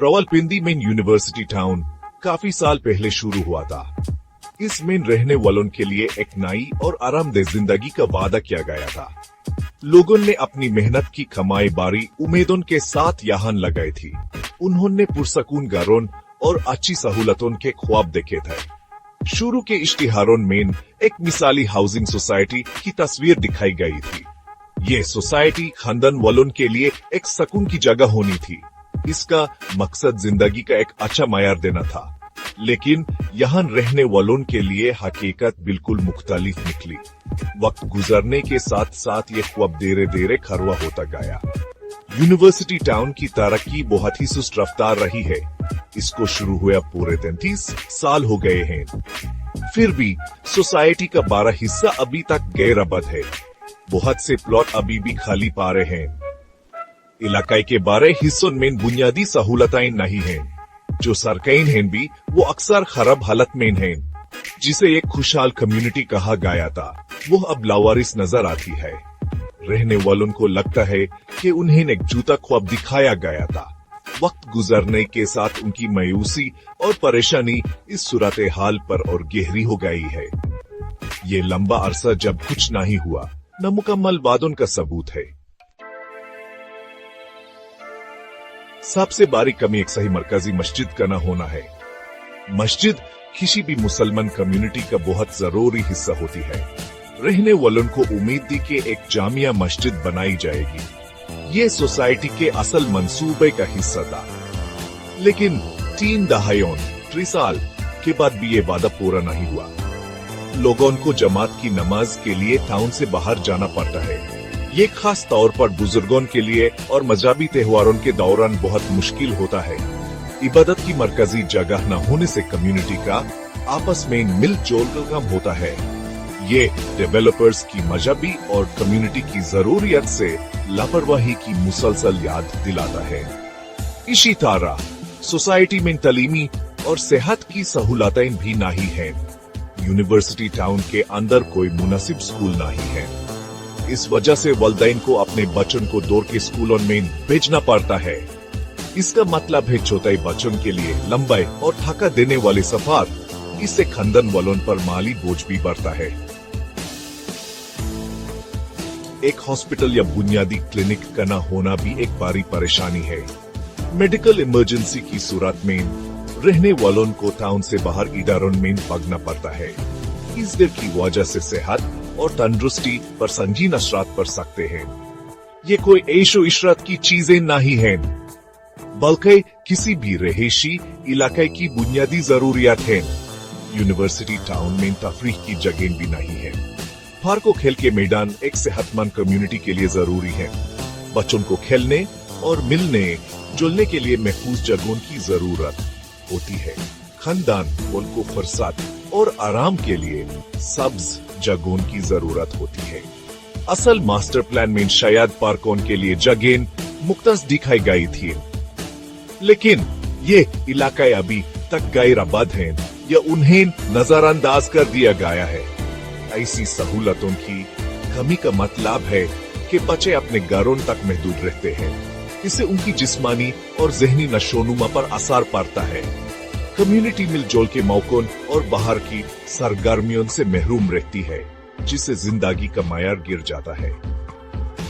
रावलपिंडी में university town काफी साल पहले शुरू हुआ था। इसमें रहने वालों के लिए एक नई और आरामदेह जिंदगी का वादा किया गया था। लोगों ने अपनी मेहनत की कमाई बारी उम्मीदों के साथ यहाँ लगाई थी। उन्होंने पुरसकून घरों और अच्छी सहूलतों के ख्वाब देखे थे। शुरू के इश्तिहारों में एक मिसाली हाउसिंग सोसाइटी की तस्वीर दिखाई गई थी। ये सोसाइटी खानदान वालों के लिए एक सुकून की जगह होनी थी। इसका मकसद जिंदगी का एक अच्छा मायार देना था, लेकिन यहाँ रहने वालों के लिए हकीकत बिल्कुल मुख्तलिफ निकली। वक्त गुजरने के साथ साथ ये ख्वाब धीरे धीरे खरवा होता गया। यूनिवर्सिटी टाउन की तरक्की बहुत ही सुस्त रफ्तार रही है। इसको शुरू हुए अब पूरे 33 साल हो गए हैं। फिर भी सोसाइटी का 12 हिस्सा अभी तक गैर-आबाद है। बहुत से प्लॉट अभी भी खाली पा रहे हैं। इलाके के 12 हिस्सों में बुनियादी सहूलतें नहीं हैं। जो सरकारें हैं भी वो अक्सर खराब हालत में हैं। जिसे एक खुशहाल कम्युनिटी कहा गया था, वो अब लावारिस नजर आती है। रहने वालों को लगता है कि उन्हें एक झूठा ख्वाब दिखाया गया था। वक्त गुजरने के साथ उनकी मायूसी और परेशानी इस सूरत हाल पर और गहरी हो गई है। ये लंबा अरसा जब कुछ नहीं हुआ, न मुकम्मल वादों का सबूत है। सबसे बड़ी कमी एक सही मरकजी मस्जिद का न होना है। मस्जिद किसी भी मुसलमान कम्युनिटी का बहुत जरूरी हिस्सा होती है। रहने वालों को उम्मीद थी कि एक जामिया मस्जिद बनाई जाएगी। ये सोसाइटी के असल मंसूबे का हिस्सा था, लेकिन 3 दहाइयों 3 साल के बाद भी ये वादा पूरा नहीं हुआ। लोगों को जमात की नमाज के लिए टाउन से बाहर जाना पड़ता है। ये खास तौर पर बुजुर्गों के लिए और मजहबी त्योहारों के दौरान बहुत मुश्किल होता है। इबादत की मरकजी जगह न होने से कम्युनिटी का आपस में मिलजुल कर काम होता है। ये डेवलपर्स की मजहबी और कम्युनिटी की जरूरियत से लापरवाही की मुसलसल याद दिलाता है। इसी तरह सोसाइटी में तालीमी और सेहत की सहूलतें भी नहीं हैं। यूनिवर्सिटी टाउन के अंदर कोई मुनासिब स्कूल नहीं है। इस वजह से वालिदैन को अपने बच्चों को दूर के स्कूलों में भेजना पड़ता है। इसका मतलब है छोटे बच्चों के लिए लंबे और थका देने वाले सफर। इससे खानदान वालों पर माली बोझ भी बढ़ता है। एक हॉस्पिटल या बुनियादी क्लिनिक का न होना भी एक बड़ी परेशानी है। मेडिकल इमरजेंसी की सूरत में रहने वालों को टाउन से बाहर इदारों में भागना पड़ता है। इस डर की वजह से सेहत और तंदुरुस्ती पर संगीन असरात पड़ सकते हैं। ये कोई ऐशो इशरत की चीजें नहीं हैं, बल्कि किसी भी रहायशी इलाके की बुनियादी जरूरियात हैं। यूनिवर्सिटी टाउन में तफरीह की जगह भी नहीं है। पार्क और खेल के मैदान एक सेहतमंद कम्युनिटी के लिए जरूरी है। बच्चों को खेलने और मिलने जुलने के लिए महफूज जगहों की जरूरत होती है। खानदान उनको फुर्सत और आराम के लिए सब्ज जगहों की जरूरत होती है। असल मास्टर प्लान में शायद पार्कों के लिए जगह मुख्तस दिखाई गई थी, लेकिन ये इलाके अभी तक गैर-आबाद हैं या उन्हें नजरअंदाज कर दिया गया है। ऐसी सहूलतों की कमी का मतलब है कि बच्चे अपने घरों तक महदूद रहते हैं। इससे उनकी जिस्मानी और जहनी नशोनुमा पर असर पड़ता है। कम्युनिटी मिलजुल के मौकों और बाहर की सरगर्मियों से महरूम रहती है, जिससे जिंदगी का मायार गिर जाता है।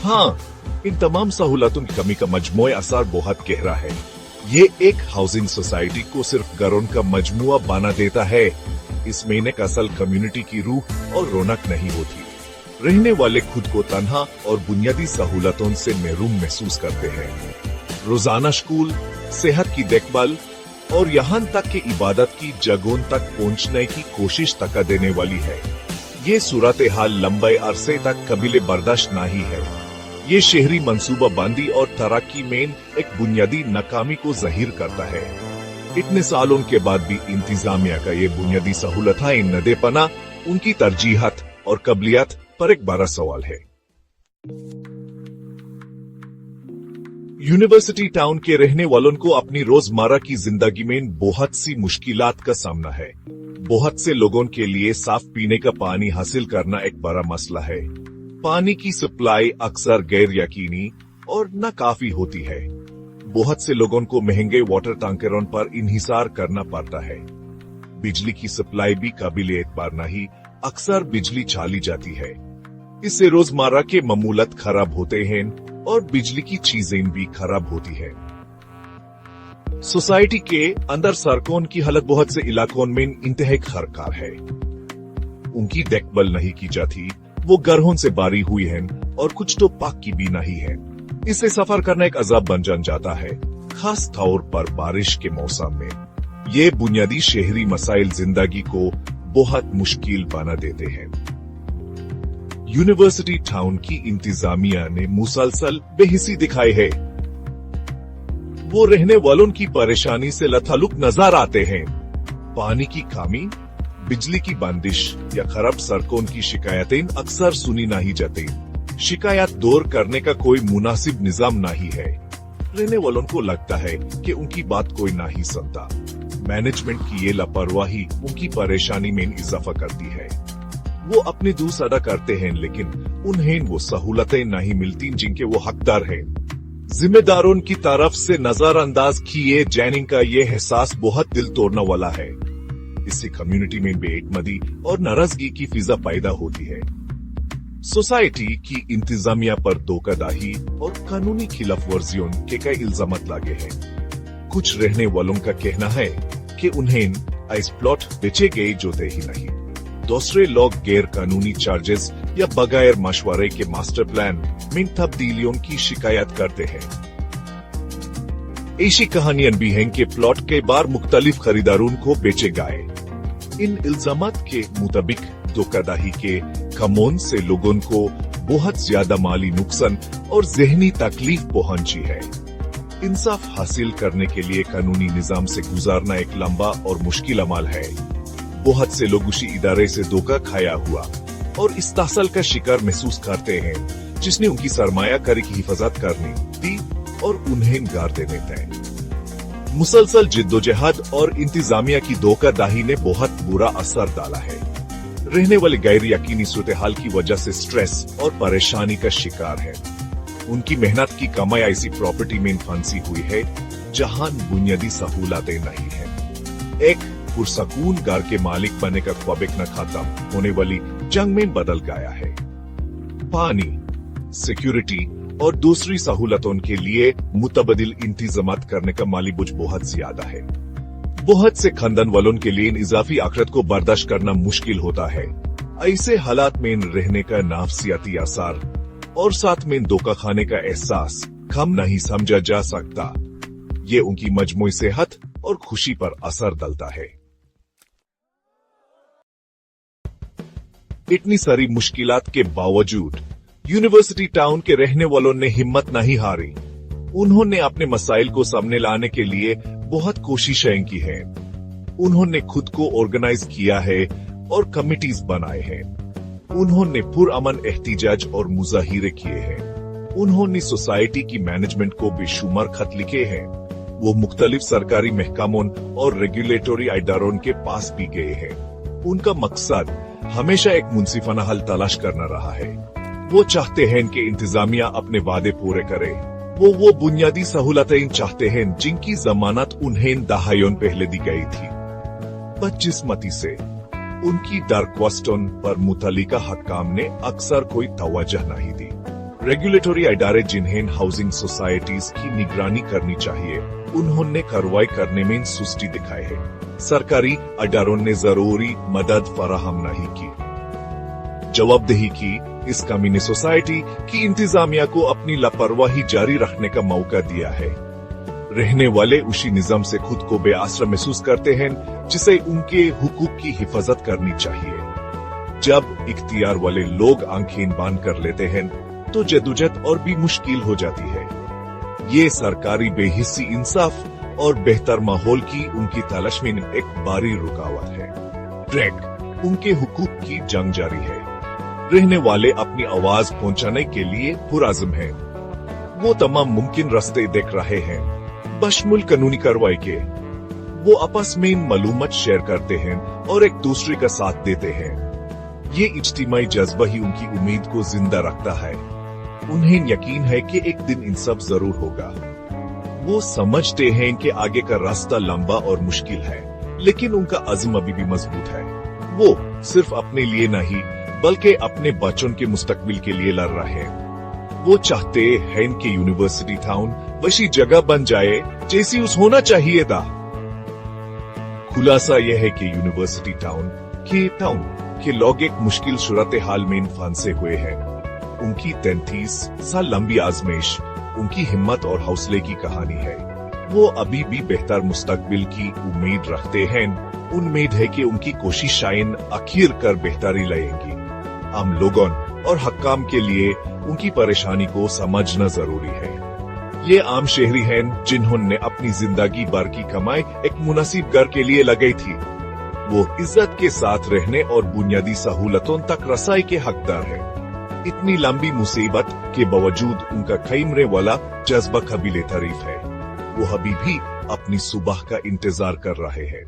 हाँ, इन तमाम सहूलतों की कमी का मजमूई असर बहुत गहरा है। ये एक हाउसिंग सोसाइटी को सिर्फ घरों का मजमुआ बना देता है। इसमें एक असल कम्युनिटी की रूह और रौनक नहीं होती। रहने वाले खुद को तन्हा और बुनियादी सहूलतों से महरूम महसूस करते हैं। रोजाना स्कूल, सेहत की देखभाल और यहाँ तक कि इबादत की जगहों तक पहुँचने की कोशिश तक देने वाली है। ये सूरत हाल लंबे अरसे तक काबिल बर्दाश्त नहीं है। ये शहरी मंसूबाबंदी और तरक्की में एक बुनियादी नाकामी को जाहिर करता है। इतने सालों के बाद भी इंतजामिया का ये बुनियादी सहूलतें न दे पाना उनकी तरजीहत और काबिलियत पर एक बड़ा सवाल है। यूनिवर्सिटी टाउन के रहने वालों को अपनी रोजमर्रा की जिंदगी में बहुत सी मुश्किलात का सामना है। बहुत से लोगों के लिए साफ पीने का पानी हासिल करना एक बड़ा मसला है। पानी की सप्लाई अक्सर गैर यकीनी और नाकाफी होती है। बहुत से लोगों को महंगे वाटर टैंकरों पर इन्हिसार करना पड़ता है। बिजली की सप्लाई भी काबिले एतबार नहीं, अक्सर बिजली चली जाती है। इससे रोजमर्रा के मामूलात खराब होते हैं और बिजली की चीजें भी खराब होती है। सोसाइटी के अंदर सड़कों की हालत बहुत से इलाकों में इंतहाई खराब है। उनकी देखभाल नहीं की जाती, वो गरहों से बारी हुई हैं और कुछ तो पक्की भी नहीं है। इससे सफर करना एक अजाब बन जाता है, खास तौर पर बारिश के मौसम में। ये बुनियादी शहरी मसाइल जिंदगी को बहुत मुश्किल बना देते हैं। यूनिवर्सिटी टाउन की इंतजामिया ने मुसलसल बेहिसी दिखाई है। वो रहने वालों की परेशानी से लथालुक नजर आते हैं। पानी की कमी, बिजली की बंदिश या खराब सड़कों की शिकायतें अक्सर सुनी नहीं जाती। शिकायत दूर करने का कोई मुनासिब निजाम नहीं है। रहने वालों को लगता है कि उनकी बात कोई नहीं सुनता। मैनेजमेंट की ये लापरवाही उनकी परेशानी में इजाफा करती है। वो अपने दुख अदा करते हैं, लेकिन उन्हें वो सहूलतें नहीं मिलती जिनके वो हकदार हैं। जिम्मेदारों की तरफ से नजरअंदाज किए जाने का ये एहसास बहुत दिल तोड़ने वाला है। इससे कम्युनिटी में बेइतमादी और नाराजगी की फिजा पैदा होती है। सोसाइटी की इंतजामिया पर धोखाधड़ी और कानूनी खिलाफ वर्जियों के कई इल्जामात लगे हैं। कुछ रहने वालों का कहना है कि उन्हें आइस प्लॉट बेचे गए जोते ही नहीं। दूसरे लोग गैर कानूनी चार्जेस या बगैर मशवरे के मास्टर प्लान में तब्दीलियों की शिकायत करते हैं। ऐसी कहानियां भी हैं कि प्लॉट के बार मुख्तलिफ खरीदारों को बेचे गए। इन इल्जामात के मुताबिक धोखाधड़ी के कमोन से लोगों को बहुत ज्यादा माली नुकसान और जहनी तकलीफ पहुंची है। इंसाफ हासिल करने के लिए कानूनी निजाम से गुजारना एक लंबा और मुश्किल अमल है। बहुत से लोग उसी इदारे से धोखा खाया हुआ और इस तहसल का शिकार महसूस करते हैं जिसने उनकी सरमायाकारी की हिफाजत करनी थी और उन्हें गार देने थे। मुसलसल जिद्दोजहद और इंतजामिया की धोखाधड़ी ने बहुत बुरा असर डाला है। रहने वाले गैर यकीनी सूरत हाल की वजह से स्ट्रेस और परेशानी का शिकार है। उनकी मेहनत की कमाई ऐसी प्रॉपर्टी में फंसी हुई है जहां बुनियादी सहूलतें नहीं है। एक पुरसकून घर के मालिक बनने का ख्वाब न खत्म होने वाली जंग में बदल गया है। पानी, सिक्योरिटी और दूसरी सहूलतों के लिए मुतबदिल इंतजामात करने का माली बोझ बहुत ज्यादा है। बहुत से खानदान वालों के लिए इन इजाफी आखिरत को बर्दाश्त करना मुश्किल होता है। ऐसे हालात में रहने का नफसियाती असर और साथ में धोखा खाने का एहसास कम नहीं समझा जा सकता। ये उनकी मजमूई सेहत और खुशी पर असर डालता है। इतनी सारी मुश्किलात के बावजूद यूनिवर्सिटी टाउन के रहने वालों ने हिम्मत नहीं हारी। उन्होंने अपने मसाइल को सामने लाने के लिए बहुत कोशिशें की हैं। उन्होंने खुद को ऑर्गेनाइज किया है और कमिटीज बनाए हैं। उन्होंने पुरअमन एहतिजाज और मुजाहिरे किए हैं। उन्होंने सोसाइटी की मैनेजमेंट को बेशुमार खत लिखे हैं। वो मुख्तलिफ सरकारी महकमों और रेगुलेटरी इदारों के पास भी गए हैं। उनका मकसद हमेशा एक मुंसिफाना हल तलाश करना रहा है। वो चाहते हैं कि इंतजामिया अपने वादे पूरे करे। वो बुनियादी सहूलतें चाहते हैं जिनकी जमानत उन्हें दहाइयों पहले दी गई थी। बदकिस्मती से उनकी दरख्वास्तों पर मुतल्लिका हकाम ने अक्सर कोई तवज्जो नहीं दी। रेगुलेटरी इदारे जिन्हें हाउसिंग सोसाइटीज की निगरानी करनी चाहिए, उन्होंने कार्रवाई करने में सुस्ती दिखाई है। सरकारी इदारों ने जरूरी मदद फराहम नहीं की। जवाबदेही की इस कमी ने सोसाइटी की इंतजामिया को अपनी लापरवाही जारी रखने का मौका दिया है। रहने वाले उसी निजाम से खुद को बेआसरा महसूस करते हैं जिसे उनके हुकूक की हिफाजत करनी चाहिए। जब इख्तियार वाले लोग आंखें बांध कर लेते हैं तो जदोजहद और भी मुश्किल हो जाती है। ये सरकारी बेहिस्सी इंसाफ और बेहतर माहौल की उनकी तलाश में एक बारी रुकावट है। ट्रैक उनके हुकूक की जंग जारी है। रहने वाले अपनी आवाज पहुंचाने के लिए पुरअज़्म हैं। वो तमाम मुमकिन रास्ते देख रहे हैं, बशमुल कानूनी कार्रवाई के। वो आपस में मालूमात शेयर करते हैं और एक दूसरे का साथ देते हैं। ये इज्तिमाई जज्बा ही उनकी उम्मीद को जिंदा रखता है। उन्हें यकीन है कि एक दिन इंसाफ जरूर होगा। वो समझते हैं कि आगे का रास्ता लंबा और मुश्किल है, लेकिन उनका अज़्म अभी भी मजबूत है। वो सिर्फ अपने लिए नहीं बल्कि अपने बच्चों के मुस्तकबिल के लिए लड़ रहे हैं। वो चाहते हैं कि यूनिवर्सिटी टाउन वैसी जगह बन जाए जैसी उस होना चाहिए था। खुलासा यह है कि यूनिवर्सिटी टाउन के लोग एक मुश्किल सूरत हाल में फंसे हुए हैं। उनकी 33 साल लंबी आजमाइश उनकी हिम्मत और हौसले की कहानी है। वो अभी भी बेहतर मुस्तकबिल की उम्मीद रखते हैं। उम्मीद है कि उनकी कोशिशें आखिर कर बेहतरी लाएंगी। आम लोगों और हक्काम के लिए उनकी परेशानी को समझना जरूरी है। ये आम शहरी हैं जिन्होंने अपनी जिंदगी भर की कमाई एक मुनासिब घर के लिए लगाई थी। वो इज्जत के साथ रहने और बुनियादी सहूलतों तक रसाई के हकदार है। इतनी लंबी मुसीबत के बावजूद उनका खैमरे वाला जज्बा काबिले तारीफ है। वो अभी भी अपनी सुबह का इंतजार कर रहे हैं।